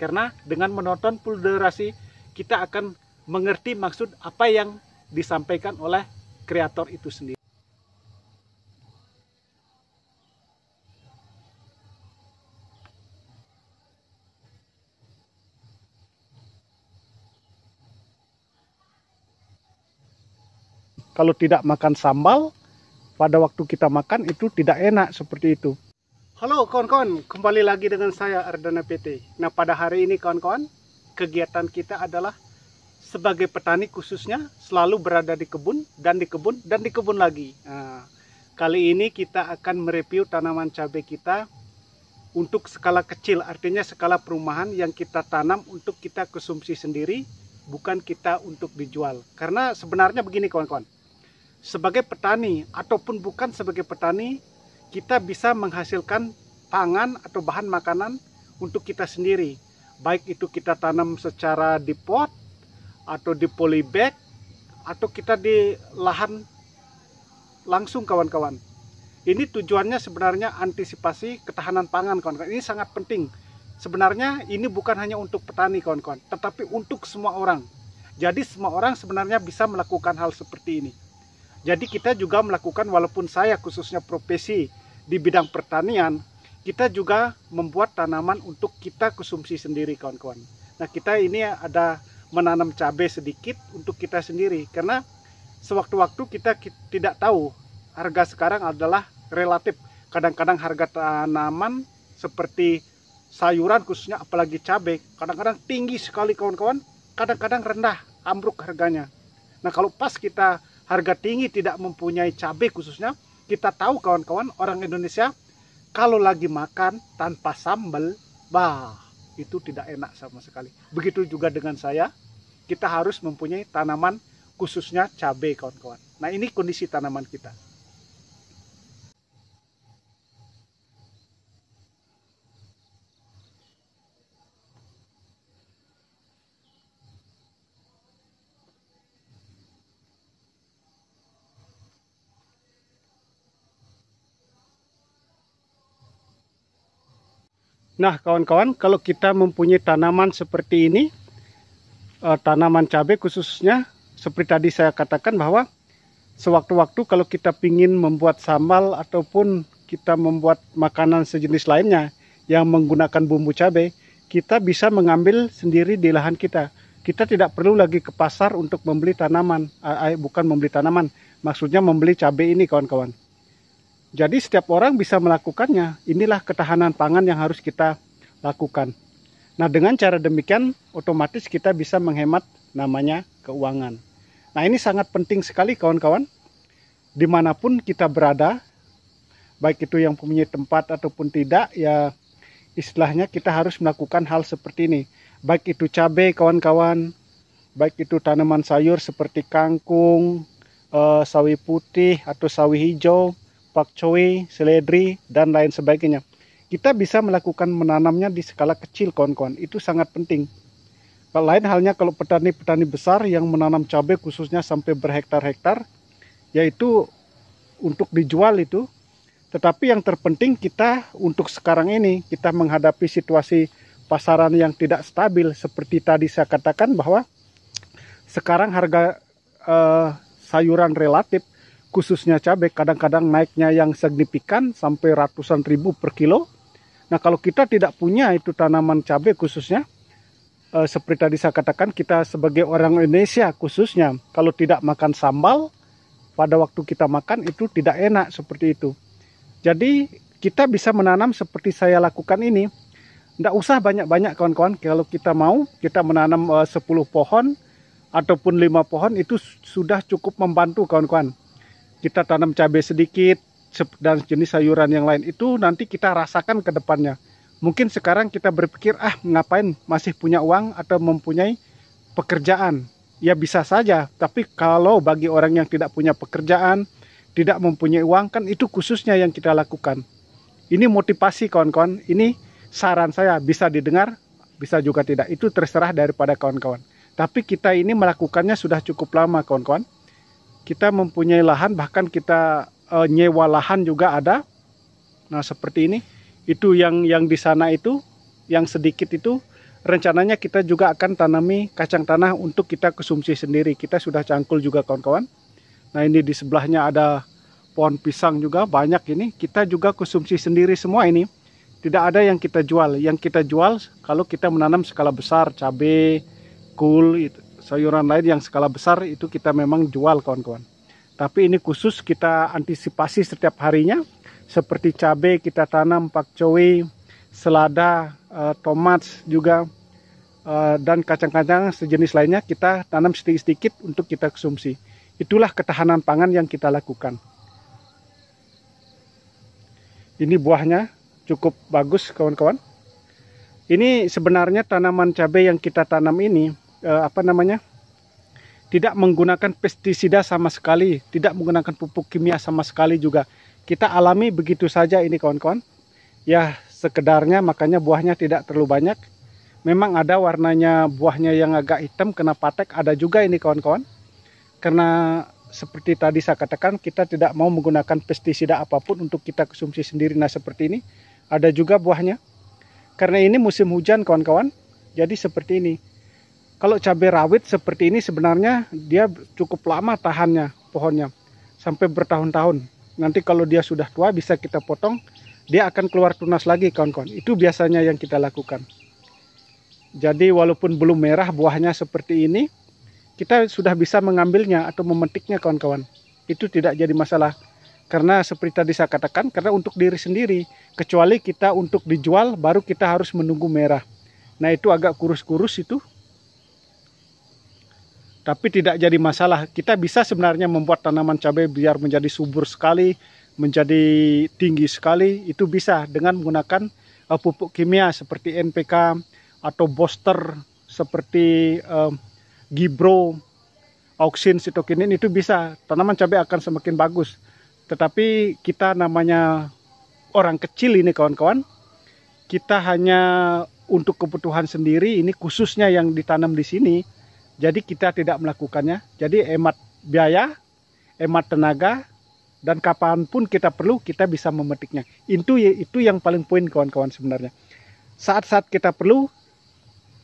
Karena dengan menonton full durasi, kita akan mengerti maksud apa yang disampaikan oleh kreator itu sendiri. Kalau tidak makan sambal, pada waktu kita makan itu tidak enak seperti itu. Halo kawan-kawan, kembali lagi dengan saya Ardana PT. Nah, pada hari ini kawan-kawan, kegiatan kita adalah sebagai petani khususnya selalu berada di kebun dan di kebun dan di kebun lagi. Nah, kali ini kita akan mereview tanaman cabai kita untuk skala kecil, artinya skala perumahan yang kita tanam untuk kita konsumsi sendiri, bukan kita untuk dijual. Karena sebenarnya begini kawan-kawan, sebagai petani ataupun bukan sebagai petani, kita bisa menghasilkan pangan atau bahan makanan untuk kita sendiri. Baik itu kita tanam secara di pot, atau di polybag, atau kita di lahan langsung kawan-kawan. Ini tujuannya sebenarnya antisipasi ketahanan pangan kawan-kawan. Ini sangat penting. Sebenarnya ini bukan hanya untuk petani kawan-kawan, tetapi untuk semua orang. Jadi semua orang sebenarnya bisa melakukan hal seperti ini. Jadi kita juga melakukan, walaupun saya khususnya profesi di bidang pertanian, kita juga membuat tanaman untuk kita konsumsi sendiri kawan-kawan. Nah, kita ini ada menanam cabai sedikit untuk kita sendiri, karena sewaktu-waktu kita tidak tahu, harga sekarang adalah relatif. Kadang-kadang harga tanaman seperti sayuran khususnya apalagi cabai, kadang-kadang tinggi sekali kawan-kawan, kadang-kadang rendah, ambruk harganya. Nah, kalau pas kita harga tinggi tidak mempunyai cabai khususnya, kita tahu kawan-kawan, orang Indonesia kalau lagi makan tanpa sambal, bah, itu tidak enak sama sekali. Begitu juga dengan saya, kita harus mempunyai tanaman khususnya cabai kawan-kawan. Nah, ini kondisi tanaman kita. Nah kawan-kawan, kalau kita mempunyai tanaman seperti ini, tanaman cabai khususnya, seperti tadi saya katakan bahwa sewaktu-waktu kalau kita ingin membuat sambal ataupun kita membuat makanan sejenis lainnya yang menggunakan bumbu cabai, kita bisa mengambil sendiri di lahan kita. Kita tidak perlu lagi ke pasar untuk membeli tanaman, bukan membeli tanaman, maksudnya membeli cabai ini kawan-kawan. Jadi setiap orang bisa melakukannya. Inilah ketahanan pangan yang harus kita lakukan. Nah, dengan cara demikian otomatis kita bisa menghemat namanya keuangan. Nah, ini sangat penting sekali kawan-kawan. Dimanapun kita berada, baik itu yang punya tempat ataupun tidak, ya istilahnya kita harus melakukan hal seperti ini. Baik itu cabai kawan-kawan, baik itu tanaman sayur seperti kangkung, sawi putih atau sawi hijau, pakcoy, seledri, dan lain sebagainya. Kita bisa melakukan menanamnya di skala kecil kawan-kawan. Itu sangat penting. Lain halnya kalau petani-petani besar yang menanam cabai khususnya sampai berhektar-hektar, yaitu untuk dijual itu. Tetapi yang terpenting kita untuk sekarang ini, kita menghadapi situasi pasaran yang tidak stabil. Seperti tadi saya katakan bahwa sekarang harga sayuran relatif, khususnya cabai, kadang-kadang naiknya yang signifikan sampai ratusan ribu per kilo. Nah, kalau kita tidak punya itu tanaman cabai khususnya, seperti tadi saya katakan, kita sebagai orang Indonesia khususnya, kalau tidak makan sambal, pada waktu kita makan itu tidak enak seperti itu. Jadi, kita bisa menanam seperti saya lakukan ini. Tidak usah banyak-banyak kawan-kawan, kalau kita mau, kita menanam 10 pohon, ataupun 5 pohon, itu sudah cukup membantu kawan-kawan. Kita tanam cabai sedikit dan jenis sayuran yang lain itu nanti kita rasakan ke depannya. Mungkin sekarang kita berpikir, ngapain masih punya uang atau mempunyai pekerjaan. Ya bisa saja, tapi kalau bagi orang yang tidak punya pekerjaan, tidak mempunyai uang, kan itu khususnya yang kita lakukan. Ini motivasi kawan-kawan, ini saran saya, bisa didengar, bisa juga tidak. Itu terserah daripada kawan-kawan. Tapi kita ini melakukannya sudah cukup lama kawan-kawan. Kita mempunyai lahan, bahkan kita nyewa lahan juga ada. Nah, seperti ini. Itu yang di sana itu, yang sedikit itu rencananya kita juga akan tanami kacang tanah untuk kita konsumsi sendiri. Kita sudah cangkul juga kawan-kawan. Nah ini di sebelahnya ada pohon pisang juga banyak ini. Kita juga konsumsi sendiri semua ini. Tidak ada yang kita jual. Yang kita jual kalau kita menanam skala besar, cabai, kul, sayuran lain yang skala besar itu kita memang jual kawan-kawan. Tapi ini khusus kita antisipasi setiap harinya. Seperti cabai kita tanam, pakcoy, selada, tomat juga, dan kacang-kacang sejenis lainnya kita tanam sedikit-sedikit untuk kita konsumsi. Itulah ketahanan pangan yang kita lakukan. Ini buahnya cukup bagus kawan-kawan. Ini sebenarnya tanaman cabai yang kita tanam ini tidak menggunakan pestisida sama sekali, tidak menggunakan pupuk kimia sama sekali juga. Kita alami begitu saja ini kawan-kawan. Ya sekedarnya, makanya buahnya tidak terlalu banyak. Memang ada warnanya buahnya yang agak hitam kena patek, ada juga ini kawan-kawan. Karena seperti tadi saya katakan, kita tidak mau menggunakan pestisida apapun untuk kita konsumsi sendiri. Nah seperti ini, ada juga buahnya. Karena ini musim hujan kawan-kawan, jadi seperti ini. Kalau cabai rawit seperti ini sebenarnya dia cukup lama tahannya pohonnya, sampai bertahun-tahun. Nanti kalau dia sudah tua bisa kita potong, dia akan keluar tunas lagi kawan-kawan. Itu biasanya yang kita lakukan. Jadi walaupun belum merah buahnya seperti ini, kita sudah bisa mengambilnya atau memetiknya kawan-kawan. Itu tidak jadi masalah. Karena seperti tadi saya katakan, karena untuk diri sendiri. Kecuali kita untuk dijual, baru kita harus menunggu merah. Nah itu agak kurus-kurus itu. Tapi tidak jadi masalah. Kita bisa sebenarnya membuat tanaman cabai biar menjadi subur sekali, menjadi tinggi sekali. Itu bisa dengan menggunakan pupuk kimia seperti NPK, atau booster seperti Gibro, Auxin, Sitokinin, itu bisa. Tanaman cabai akan semakin bagus. Tetapi kita namanya orang kecil ini kawan-kawan, kita hanya untuk kebutuhan sendiri, ini khususnya yang ditanam di sini. Jadi kita tidak melakukannya. Jadi hemat biaya, hemat tenaga, dan kapanpun kita perlu kita bisa memetiknya. Itu yang paling poin kawan-kawan sebenarnya. Saat-saat kita perlu,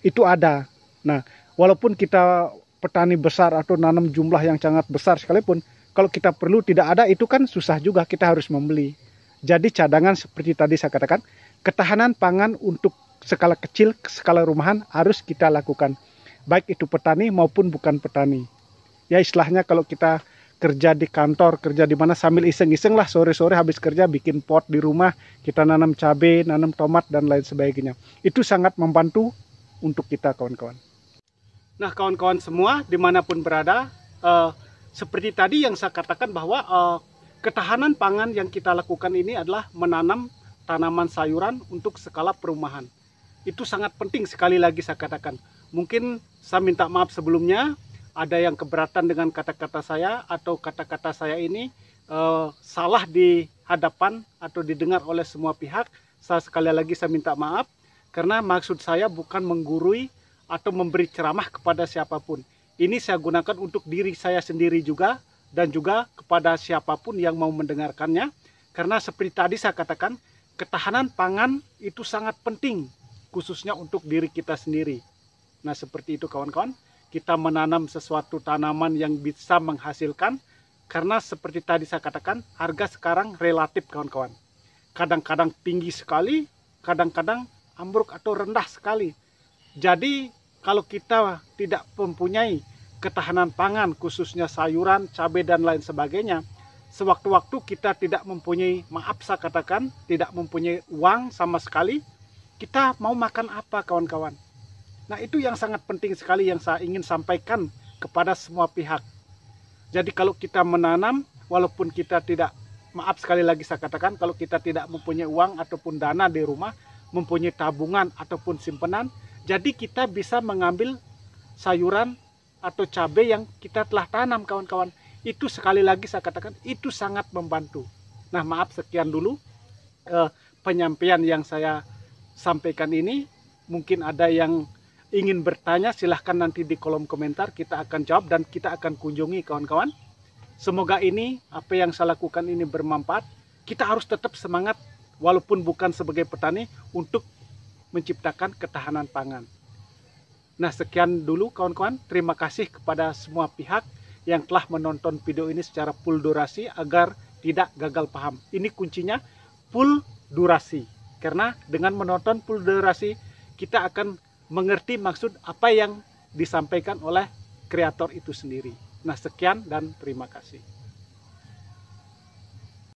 itu ada. Nah, walaupun kita petani besar atau nanam jumlah yang sangat besar sekalipun, kalau kita perlu tidak ada, itu kan susah juga, kita harus membeli. Jadi cadangan seperti tadi saya katakan, ketahanan pangan untuk skala kecil, skala rumahan harus kita lakukan. Baik itu petani maupun bukan petani. Ya istilahnya kalau kita kerja di kantor, kerja di mana sambil iseng-iseng lah, sore-sore habis kerja bikin pot di rumah, kita nanam cabai, nanam tomat dan lain sebagainya. Itu sangat membantu untuk kita kawan-kawan. Nah kawan-kawan semua dimanapun berada, seperti tadi yang saya katakan bahwa ketahanan pangan yang kita lakukan ini adalah menanam tanaman sayuran untuk skala perumahan. Itu sangat penting, sekali lagi saya katakan. Mungkin saya minta maaf sebelumnya, ada yang keberatan dengan kata-kata saya, atau kata-kata saya ini salah di hadapan atau didengar oleh semua pihak. Sekali lagi saya minta maaf. Karena maksud saya bukan menggurui atau memberi ceramah kepada siapapun. Ini saya gunakan untuk diri saya sendiri juga, dan juga kepada siapapun yang mau mendengarkannya. Karena seperti tadi saya katakan, ketahanan pangan itu sangat penting, khususnya untuk diri kita sendiri. Nah seperti itu kawan-kawan, kita menanam sesuatu tanaman yang bisa menghasilkan. Karena seperti tadi saya katakan, harga sekarang relatif kawan-kawan. Kadang-kadang tinggi sekali, kadang-kadang ambruk atau rendah sekali. Jadi kalau kita tidak mempunyai ketahanan pangan, khususnya sayuran, cabai dan lain sebagainya, sewaktu-waktu kita tidak mempunyai, maaf saya katakan, tidak mempunyai uang sama sekali, kita mau makan apa kawan-kawan? Nah itu yang sangat penting sekali yang saya ingin sampaikan kepada semua pihak. Jadi kalau kita menanam, walaupun kita tidak, maaf sekali lagi saya katakan, kalau kita tidak mempunyai uang ataupun dana di rumah, mempunyai tabungan ataupun simpanan, jadi kita bisa mengambil sayuran atau cabai yang kita telah tanam kawan-kawan. Itu sekali lagi saya katakan, itu sangat membantu. Nah maaf, sekian dulu penyampaian yang saya sampaikan ini. Mungkin ada yang ingin bertanya, silahkan nanti di kolom komentar, kita akan jawab dan kita akan kunjungi kawan-kawan. Semoga ini, apa yang saya lakukan ini bermanfaat. Kita harus tetap semangat, walaupun bukan sebagai petani, untuk menciptakan ketahanan pangan. Nah, sekian dulu kawan-kawan. Terima kasih kepada semua pihak yang telah menonton video ini secara full durasi agar tidak gagal paham. Ini kuncinya full durasi. Karena dengan menonton full durasi, kita akan mengerti maksud apa yang disampaikan oleh kreator itu sendiri. Nah, sekian dan terima kasih.